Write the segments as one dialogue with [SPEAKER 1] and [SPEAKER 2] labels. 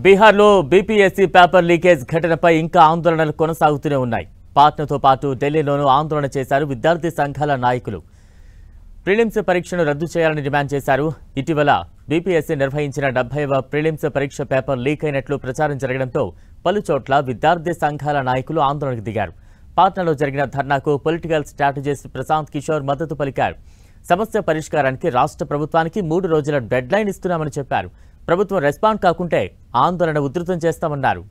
[SPEAKER 1] బీహార్లో BPSC paper leakage ఘటనపై ఇంకా ఆందోళనలు కొనసాగుతూనే ఉన్నాయి. పాట్నాతో పాటు ఢిల్లీలోనూ ఆందోళన చేశారు విద్యార్థి సంఘాల నాయకులు. ప్రిలిమ్స్ పరీక్షను రద్దు చేయాలని డిమాండ్ చేశారు. ఇటీవల బీపీఎస్సీ నిర్వహించిన 70వ ప్రిలిమ్స్ పరీక్ష పేపర్ లీక్ అయినట్లు ప్రచారం జరగడంతో పలుచోట్ల విద్యార్థి సంఘాల నాయకులు ఆందోళనకు దిగారు. పాట్నాలో జరిగిన ధర్నాకు పొలిటికల్ స్ట్రాటజిస్ట్ ప్రశాంత్ కిషోర్ మద్దతు పలికారు. సమస్య పరిష్కారానికి రాష్ట్ర ప్రభుత్వానికి 3 రోజుల డెడ్ లైన్ ఇస్తున్నామని చెప్పారు. ప్రభుత్వం రెస్పాండ్ కాకుంటే ఆందోళన ఉధృతం చేస్తామన్నారు.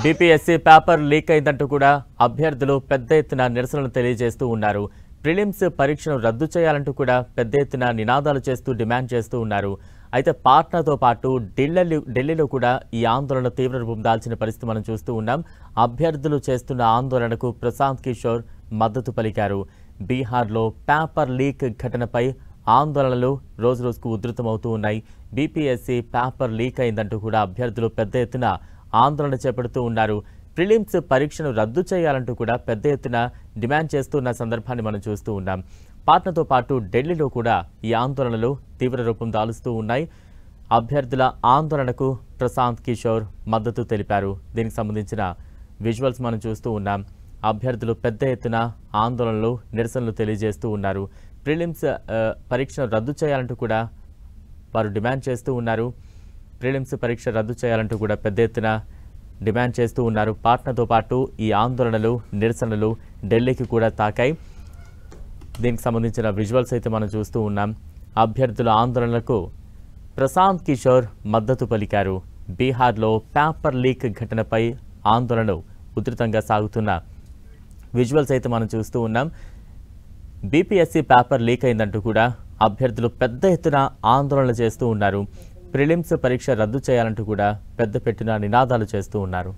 [SPEAKER 1] బీపీఎస్సీ పేపర్ లీక్ అయిందంటూ కూడా అభ్యర్థులు పెద్ద ఎత్తున నిరసనలు తెలియజేస్తూ ఉన్నారు. ప్రిలిమ్స్ పరీక్షను రద్దు చేయాలంటూ కూడా పెద్ద ఎత్తున నినాదాలు చేస్తూ డిమాండ్ చేస్తూ ఉన్నారు. అయితే పాట్నాతో పాటు ఢిల్లీలో కూడా ఈ ఆందోళన తీవ్ర రూపం దాల్చిన పరిస్థితి మనం చూస్తూ ఉన్నాం. అభ్యర్థులు చేస్తున్న ఆందోళనకు ప్రశాంత్ కిషోర్ మద్దతు పలికారు. బీహార్లో పేపర్ లీక్ ఘటనపై ఆందోళనలు రోజురోజుకు ఉధృతమవుతూ ఉన్నాయి. బీపీఎస్సీ పేపర్ లీక్ అయిందంటూ కూడా అభ్యర్థులు పెద్ద ఎత్తున ఆందోళన చేపడుతూ ఉన్నారు. ప్రిలిమ్స్ పరీక్షను రద్దు చేయాలంటూ కూడా పెద్ద ఎత్తున డిమాండ్ చేస్తున్న సందర్భాన్ని మనం చూస్తూ ఉన్నాం. పాట్నాతో పాటు ఢిల్లీలో కూడా ఈ ఆందోళనలు తీవ్ర రూపం దాలుస్తూ ఉన్నాయి. అభ్యర్థుల ఆందోళనకు ప్రశాంత్ కిషోర్ మద్దతు తెలిపారు. దీనికి సంబంధించిన విజువల్స్ మనం చూస్తూ ఉన్నాం. అభ్యర్థులు పెద్ద ఎత్తున ఆందోళనలు నిరసనలు తెలియజేస్తూ ఉన్నారు. ప్రిలిమ్స్ పరీక్షను రద్దు చేయాలంటూ కూడా వారు డిమాండ్ చేస్తూ ఉన్నారు. ప్రిలిమ్స్ పరీక్ష రద్దు చేయాలంటూ కూడా పెద్ద ఎత్తున డిమాండ్ చేస్తూ ఉన్నారు. పాట్నాతో పాటు ఈ ఆందోళనలు నిరసనలు ఢిల్లీకి కూడా తాకాయి. దీనికి సంబంధించిన విజువల్స్ అయితే మనం చూస్తూ ఉన్నాం. అభ్యర్థుల ఆందోళనలకు ప్రశాంత్ కిషోర్ మద్దతు పలికారు. బీహార్లో పేపర్ లీక్ ఘటనపై ఆందోళనలు ఉధృతంగా సాగుతున్న విజువల్స్ అయితే మనం చూస్తూ ఉన్నాం. బీపీఎస్సీ పేపర్ లీక్ అయిందంటూ కూడా అభ్యర్థులు పెద్ద ఎత్తున ఆందోళనలు చేస్తూ ఉన్నారు. ప్రిలిమ్స్ పరీక్ష రద్దు చేయాలంటూ కూడా పెద్ద పెట్టిన నినాదాలు చేస్తూ ఉన్నారు.